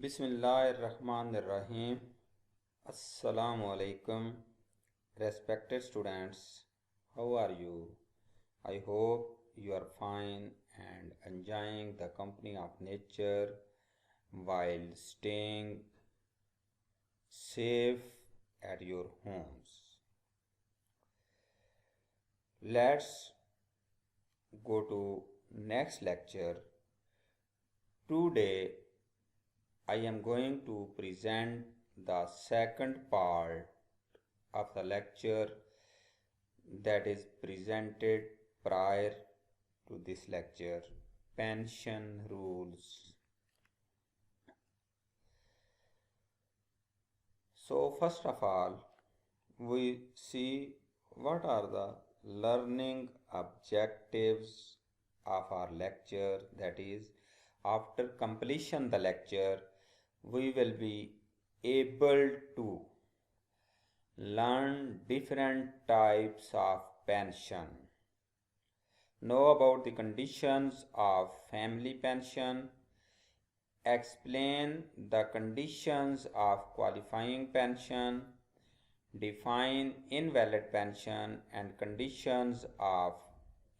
Bismillahirrahmanirrahim. Assalamu alaikum. Respected students, how are you? I hope you are fine and enjoying the company of nature while staying safe at your homes. Let's go to next lecture. Today I am going to present the second part of the lecture that is presented prior to this lecture, pension rules. So first of all, we see what are the learning objectives of our lecture. That is, after completion the lecture, we will be able to learn different types of pension, know about the conditions of family pension, explain the conditions of qualifying pension, define invalid pension and conditions of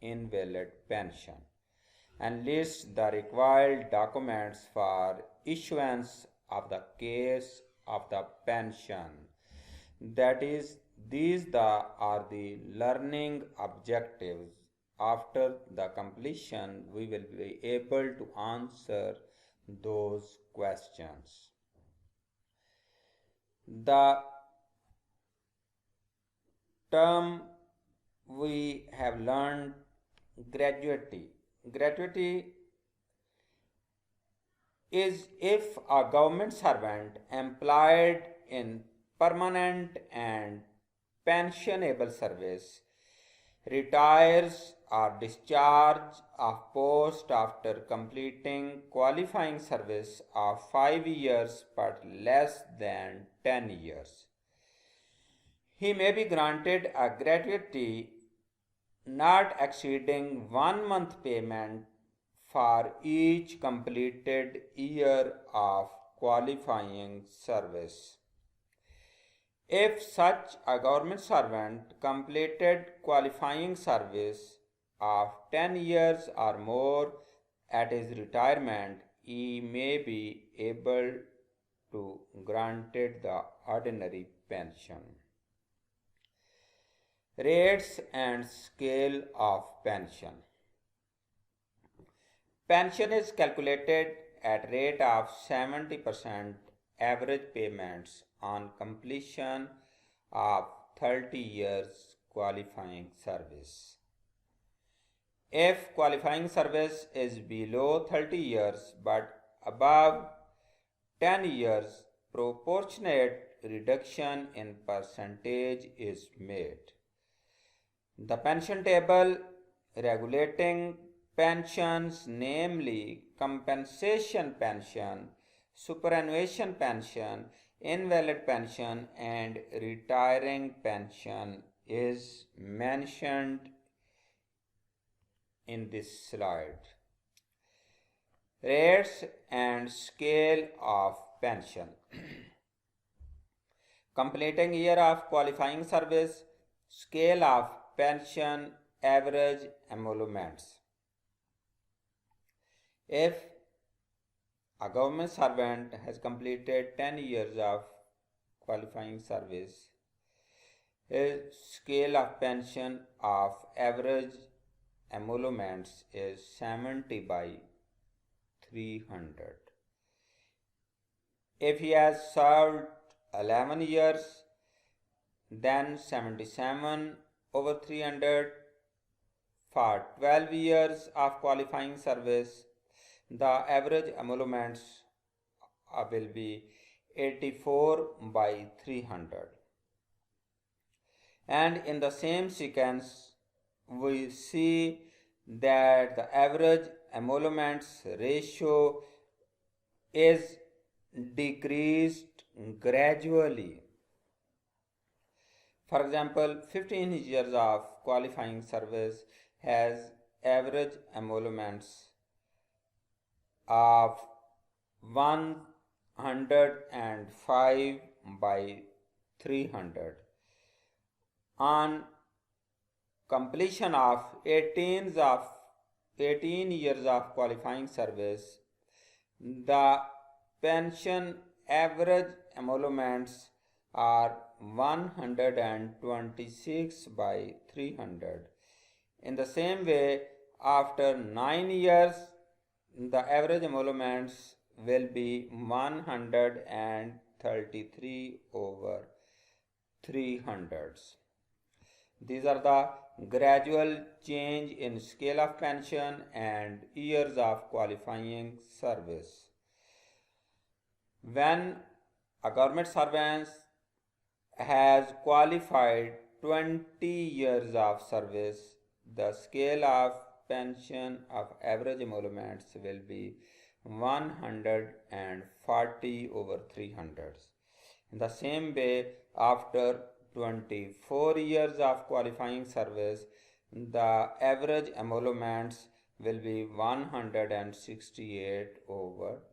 invalid pension, and list the required documents for issuance of the case of the pension. That is, are the learning objectives. After the completion, we will be able to answer those questions. The term we have learned, gratuity. Gratuity is if a government servant employed in permanent and pensionable service retires or discharges of post after completing qualifying service of 5 years but less than 10 years. He may be granted a gratuity not exceeding 1 month payment for each completed year of qualifying service. If such a government servant completed qualifying service of 10 years or more at his retirement, he may be able to granted the ordinary pension. Rates and scale of pension. Pension is calculated at rate of 70% average payments on completion of 30 years qualifying service. If qualifying service is below 30 years but above 10 years, proportionate reduction in percentage is made. The pension table regulating pensions, namely compensation pension, superannuation pension, invalid pension and retiring pension, is mentioned in this slide. Rates and scale of pension. Completing year of qualifying service, scale of pension, average emoluments. If a government servant has completed 10 years of qualifying service, his scale of pension of average emoluments is 70 by 300. If he has served 11 years, then 77 over 300. For 12 years of qualifying service, the average emoluments will be 84 by 300. And in the same sequence, we see that the average emoluments ratio is decreased gradually. For example, 15 years of qualifying service has average emoluments of 105 by 300. On completion of 18 years of qualifying service, the pension average emoluments are 126 by 300. In the same way, after 9 years, the average emoluments will be 133 over 300. These are the gradual change in scale of pension and years of qualifying service. When a government servant has qualified 20 years of service, the scale of pension of average emoluments will be 140 over 300. In the same way, after 24 years of qualifying service, the average emoluments will be 168 over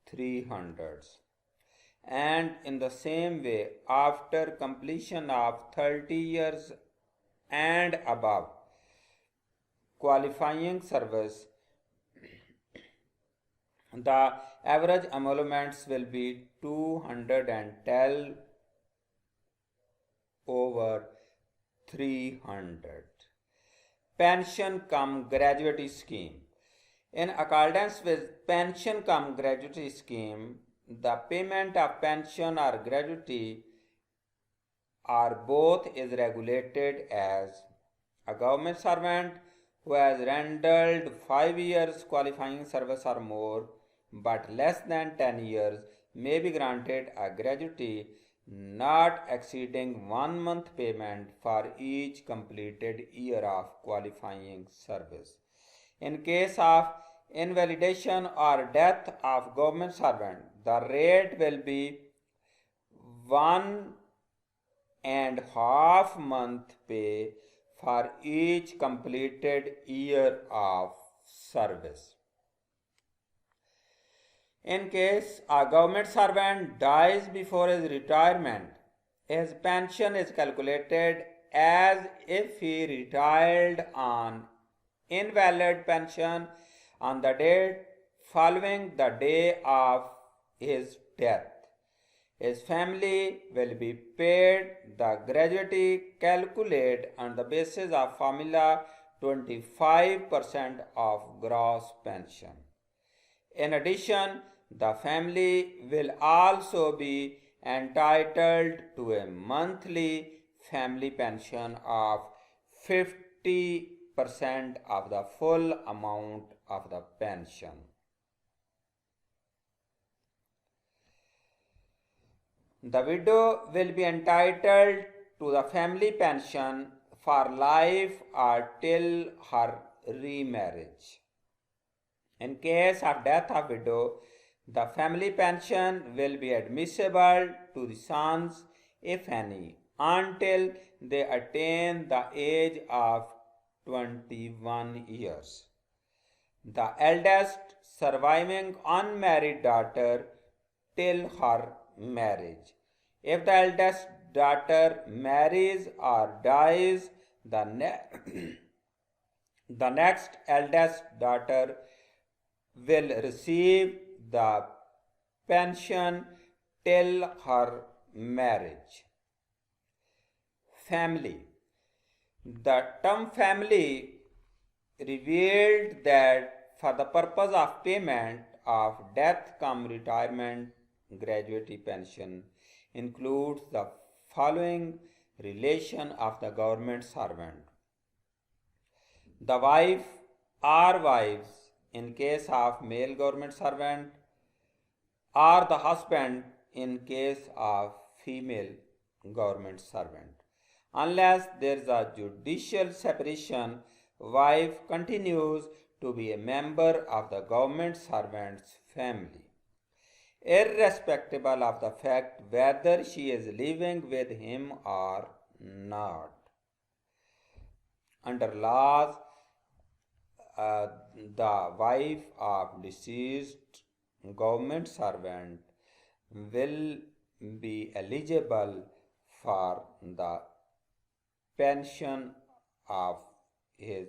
300. And in the same way, after completion of 30 years and above qualifying service, the average emoluments will be 210 over 300. Pension cum gratuity scheme. In accordance with pension cum gratuity scheme, the payment of pension or gratuity or both is regulated as a government servant who has rendered 5 years qualifying service or more but less than 10 years may be granted a gratuity not exceeding 1 month payment for each completed year of qualifying service. In case of invalidation or death of government servant, the rate will be 1.5 month pay for each completed year of service. In case a government servant dies before his retirement, his pension is calculated as if he retired on invalid pension on the date following the day of his death. His family will be paid the gratuity calculated on the basis of formula 25% of gross pension. In addition, the family will also be entitled to a monthly family pension of 50% of the full amount of the pension. The widow will be entitled to the family pension for life or till her remarriage. In case of death of widow, the family pension will be admissible to the sons, if any, until they attain the age of 21 years. The eldest surviving unmarried daughter till her marriage. If the eldest daughter marries or dies, the next eldest daughter will receive the pension till her marriage. Family. The term family revealed that for the purpose of payment of death cum retirement gratuity pension includes the following relation of the government servant: the wife or wives in case of male government servant, or the husband in case of female government servant. Unless there is a judicial separation, wife continues to be a member of the government servant's family, irrespective of the fact whether she is living with him or not. Under laws, the wife of deceased government servant will be eligible for the pension of his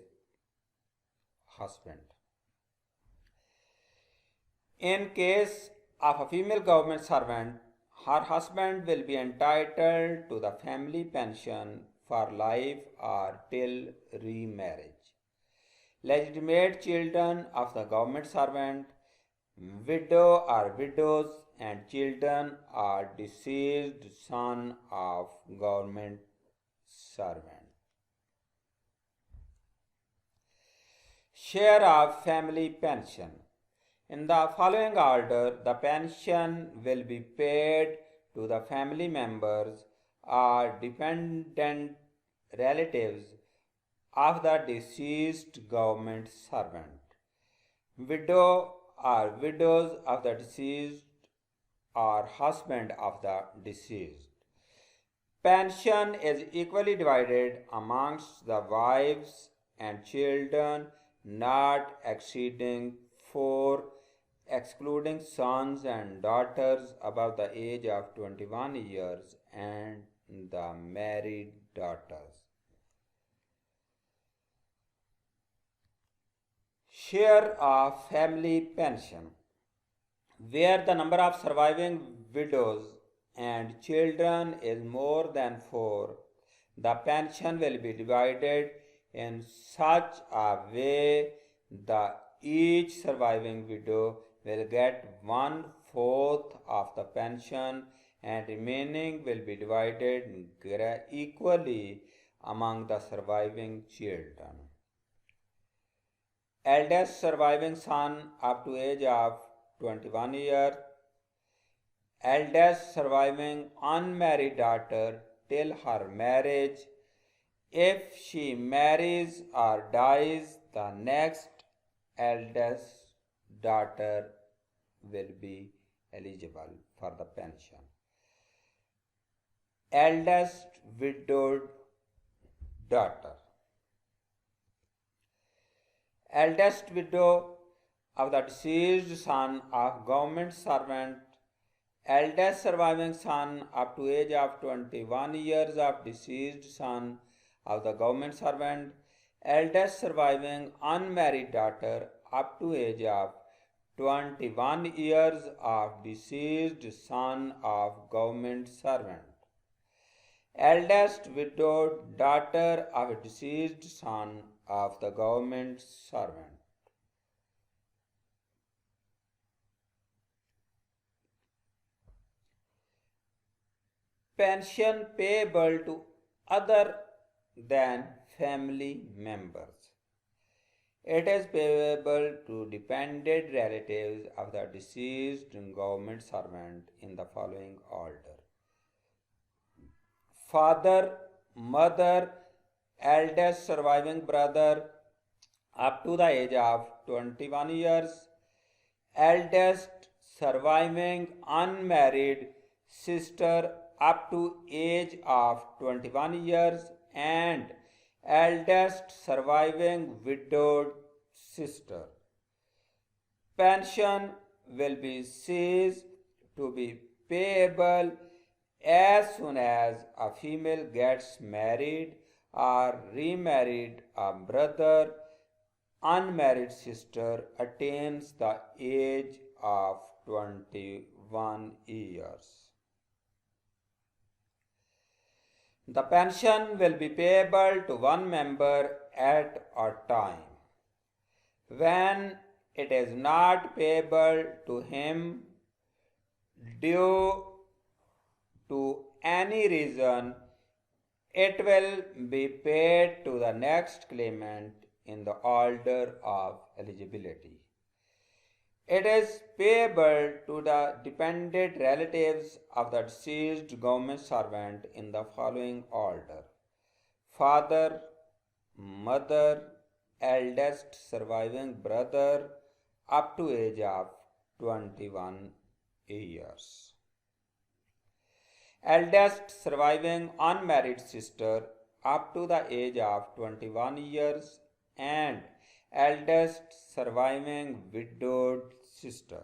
husband. In case of a female government servant, her husband will be entitled to the family pension for life or till remarriage. Legitimate children of the government servant, widow or widows, and children or deceased son of government servant. Share of family pension. In the following order, the pension will be paid to the family members or dependent relatives of the deceased government servant, widow or widows of the deceased or husband of the deceased. Pension is equally divided amongst the wives and children not exceeding 4, excluding sons and daughters above the age of 21 years and the married daughters. Share of family pension. Where the number of surviving widows and children is more than 4, the pension will be divided in such a way that each surviving widow will get 1/4 of the pension and remaining will be divided equally among the surviving children. Eldest surviving son up to age of 21 years, eldest surviving unmarried daughter till her marriage. If she marries or dies, the next eldest daughter will be eligible for the pension. Eldest widowed daughter. Eldest widow of the deceased son of government servant, eldest surviving son up to age of 21 years of deceased son of the government servant, eldest surviving unmarried daughter up to age of 21 years of deceased son of government servant, eldest widowed daughter of a deceased son of the government servant. Pension payable to other than family members. It is payable to dependent relatives of the deceased government servant in the following order: father, mother, eldest surviving brother up to the age of 21 years, eldest surviving unmarried sister up to age of 21 years, and eldest surviving widowed sister. Pension will be ceased to be payable as soon as a female gets married or remarried, a brother, unmarried sister attains the age of 21 years. The pension will be payable to one member at a time. When it is not payable to him due to any reason, it will be paid to the next claimant in the order of eligibility. It is payable to the dependent relatives of the deceased government servant in the following order: father, mother, eldest surviving brother up to age of 21 years, eldest surviving unmarried sister up to the age of 21 years, and eldest surviving widowed sister.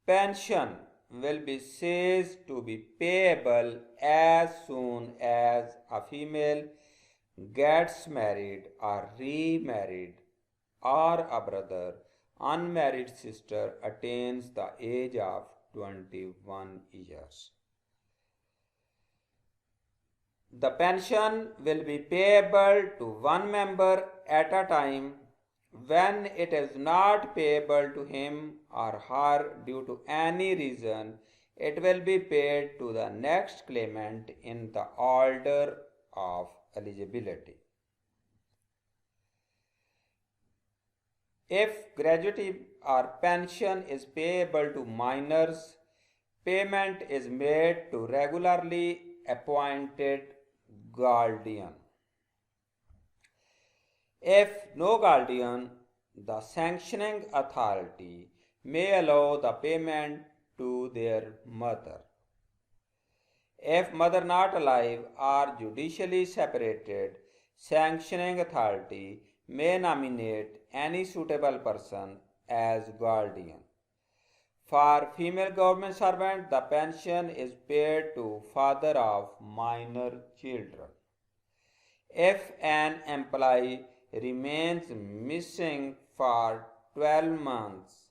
Pension will be ceased to be payable as soon as a female gets married or remarried, or a brother, unmarried sister attains the age of 21 years. The pension will be payable to one member at a time. When it is not payable to him or her due to any reason, it will be paid to the next claimant in the order of eligibility. If gratuity or pension is payable to minors, payment is made to regularly appointed guardian. If no guardian, the sanctioning authority may allow the payment to their mother. If mother not alive or judicially separated, sanctioning authority may nominate any suitable person as guardian. For female government servant, the pension is paid to father of minor children. If an employee remains missing for 12 months,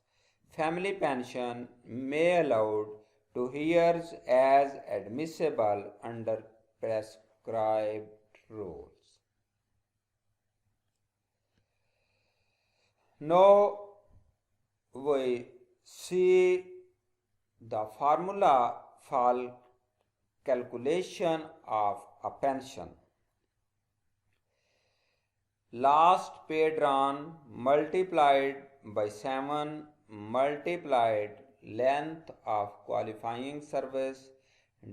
family pension may allowed 2 years as admissible under prescribed rules. Now we see the formula for calculation of a pension. Last paid run multiplied by 7 multiplied length of qualifying service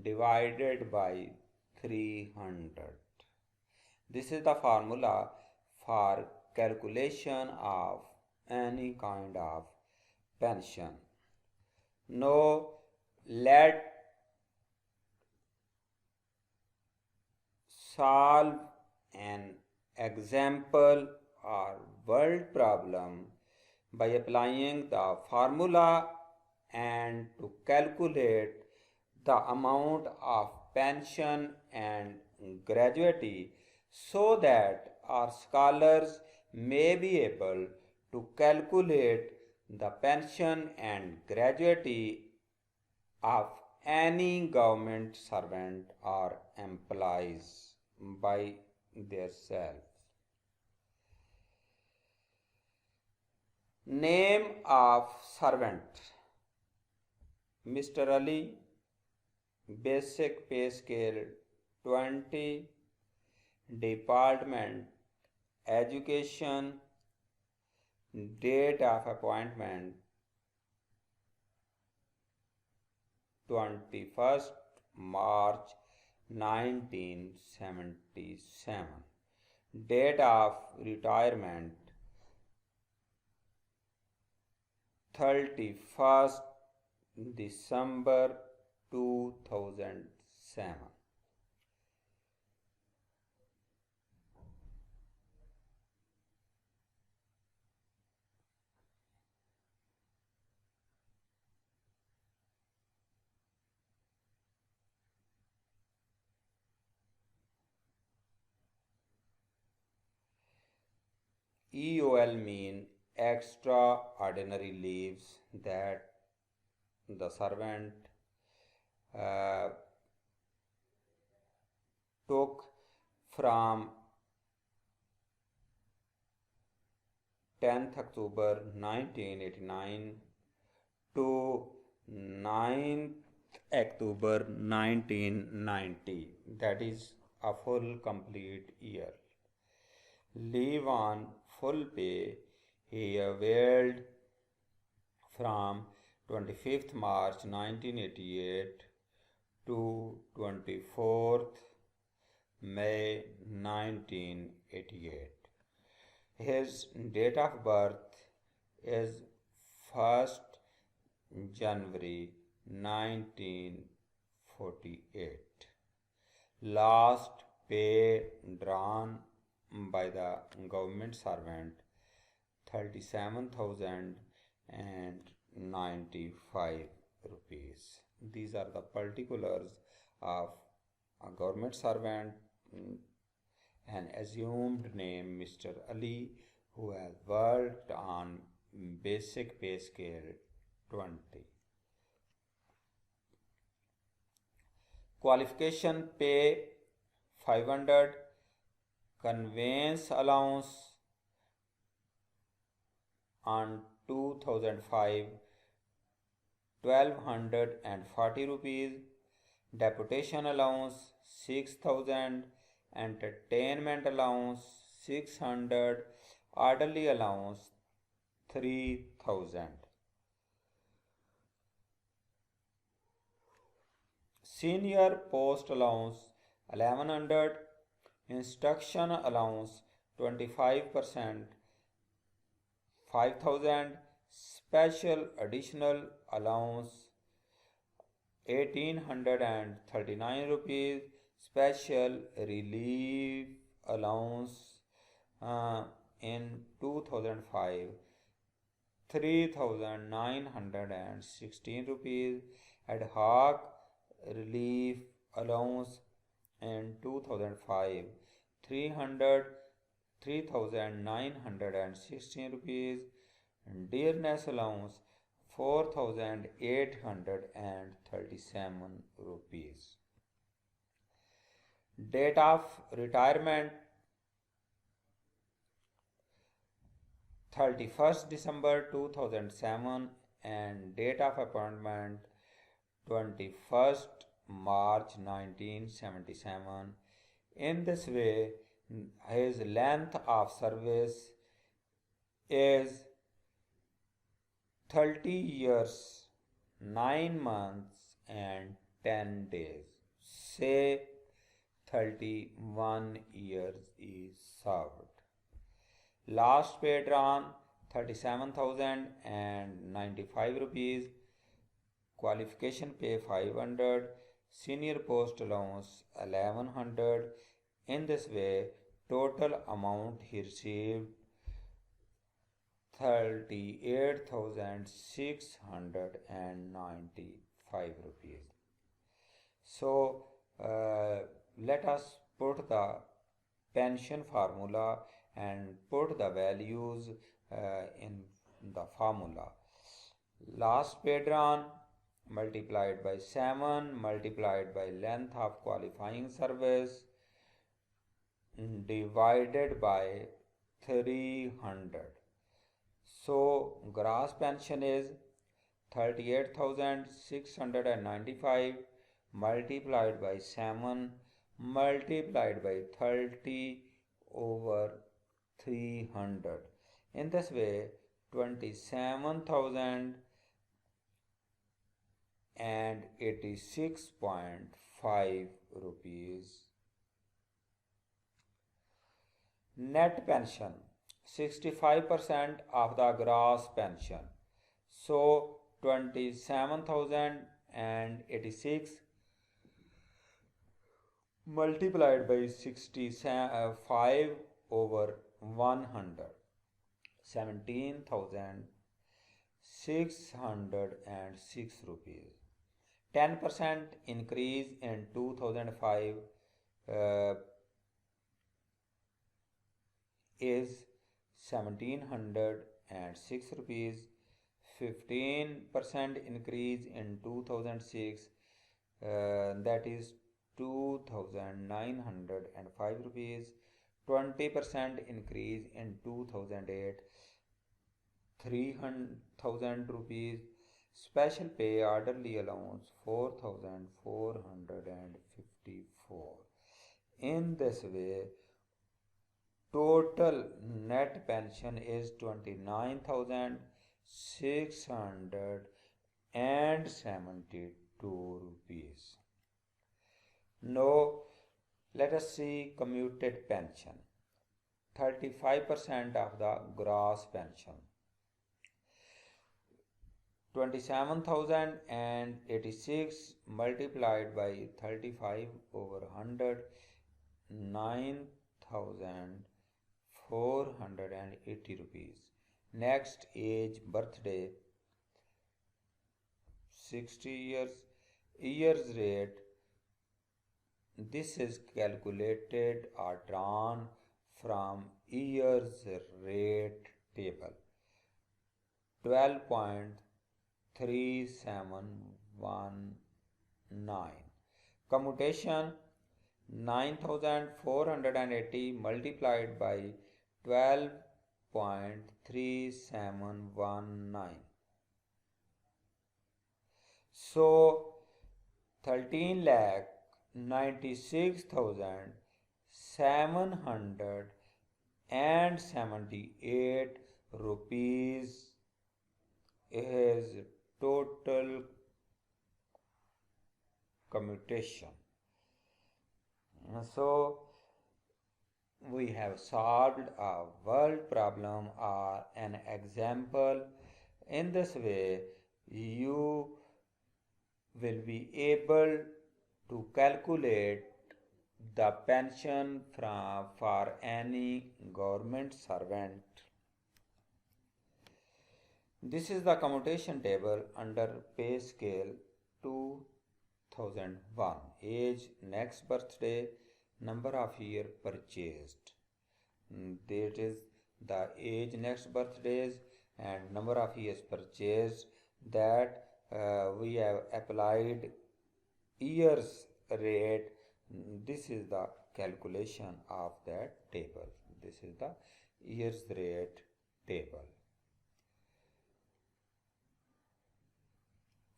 divided by 300. This is the formula for calculation of any kind of pension. Now let solve an example or word problem by applying the formula and to calculate the amount of pension and gratuity so that our scholars may be able to calculate the pension and gratuity of any government servant or employees by themselves. Name of servant: Mr. Ali, basic pay scale 20, department education, date of appointment 21st March 1977, date of retirement 31st December 2007. EOL mean extraordinary leaves that the servant took from 10th October 1989 to 9th October 1990, that is a full complete year. Leave on full pay he availed from 25th March 1988 to 24th May 1988. His date of birth is 1st January 1948. Last pay drawn by the government servant 37,095. rupees. These are the particulars of a government servant, an assumed name Mr. Ali, who has worked on basic pay scale 20. Qualification pay 500, conveyance allowance on 2005 1240 rupees, deputation allowance 6000, entertainment allowance 600, orderly allowance 3000. Senior post allowance 1100, instruction allowance 25%, 5000, special additional allowance 1839 rupees, special relief allowance in 2005 3916 rupees, ad hoc relief allowance in 2005 3916 rupees, dearness allowance 4837 rupees. Date of retirement 31st December 2007 and date of appointment 21st March 1977. In this way, his length of service is 30 years, 9 months, and 10 days. Say 31 years is served. Last paid drawn 37,095 rupees. Qualification pay 500. Senior post allowance 1100. In this way, total amount he received 38,695 rupees. So let us put the pension formula and put the values in the formula. Last paid run multiplied by 7 multiplied by length of qualifying service divided by 300. So gross pension is 38,695 multiplied by 7 multiplied by 30 over 300. In this way, 27,086.5 rupees. Net pension 65% of the gross pension. So 27,086 multiplied by 65 over 100, 17,606 rupees. 10% increase in 2005 is 1706 rupees. 15% increase in 2006 that is 2,905 rupees. 20% increase in 2008 3,000 rupees. Special pay orderly allowance 4,454. In this way, total net pension is 29,672 rupees. Now, let us see commuted pension. 35% of the gross pension. 27,086 multiplied by 35 over 100, 9,480 rupees. Next age birthday 60 years rate. This is calculated or drawn from years rate table 12.3719. Commutation: 9480 multiplied by 12.3719. So 13,96,778 rupees is total commutation. So we have solved a world problem or an example. In this way, you will be able to calculate the pension for any government servant. This is the commutation table under pay scale 2001. Age, next birthday, number of year purchased. That is the age, next birthdays, and number of years purchased. That we have applied years rate. This is the calculation of that table. This is the years rate table.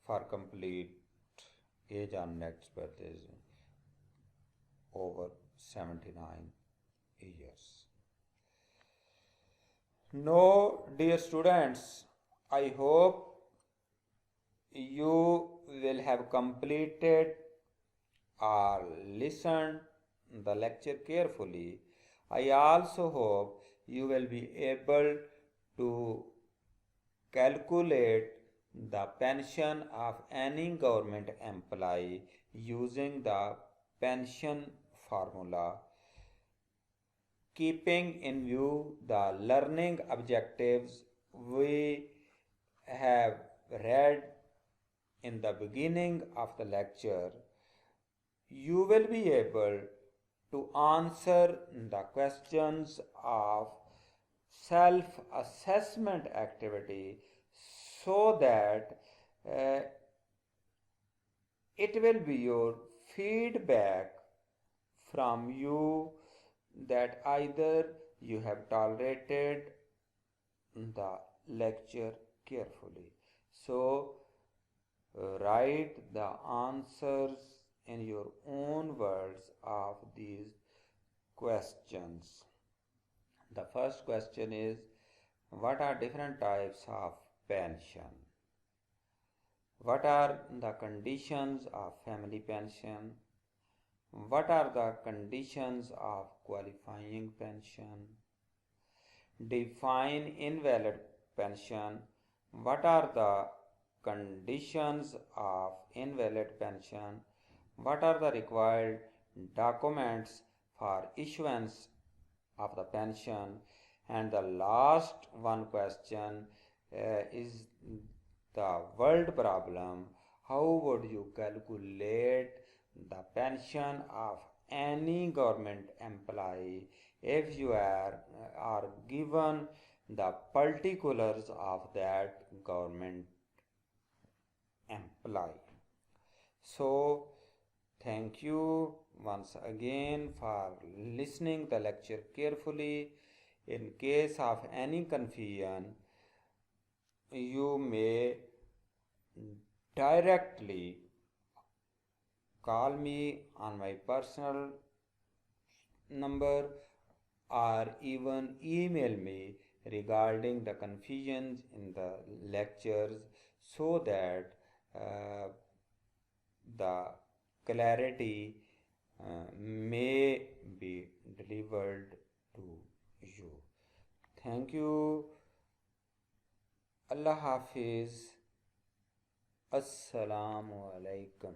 For complete age on next birthday is over 79 years. No, dear students, I hope you will have completed or listened the lecture carefully. I also hope you will be able to calculate the pension of any government employee using the pension formula, keeping in view the learning objectives we have read in the beginning of the lecture. You will be able to answer the questions of self-assessment activity so that it will be your feedback from you that either you have tolerated the lecture carefully. So write the answers in your own words of these questions. The first question is, what are different types of pension? What are the conditions of family pension? What are the conditions of qualifying pension? Define invalid pension. What are the conditions of invalid pension? What are the required documents for issuance of the pension? And the last one question is the world problem. How would you calculate the pension of any government employee if you are given the particulars of that government employee? So thank you once again for listening the lecture carefully. In case of any confusion, you may directly call me on my personal number or even email me regarding the confusions in the lectures so that the clarity may be delivered to you. Thank you. Allah Hafiz. Assalamu alaikum.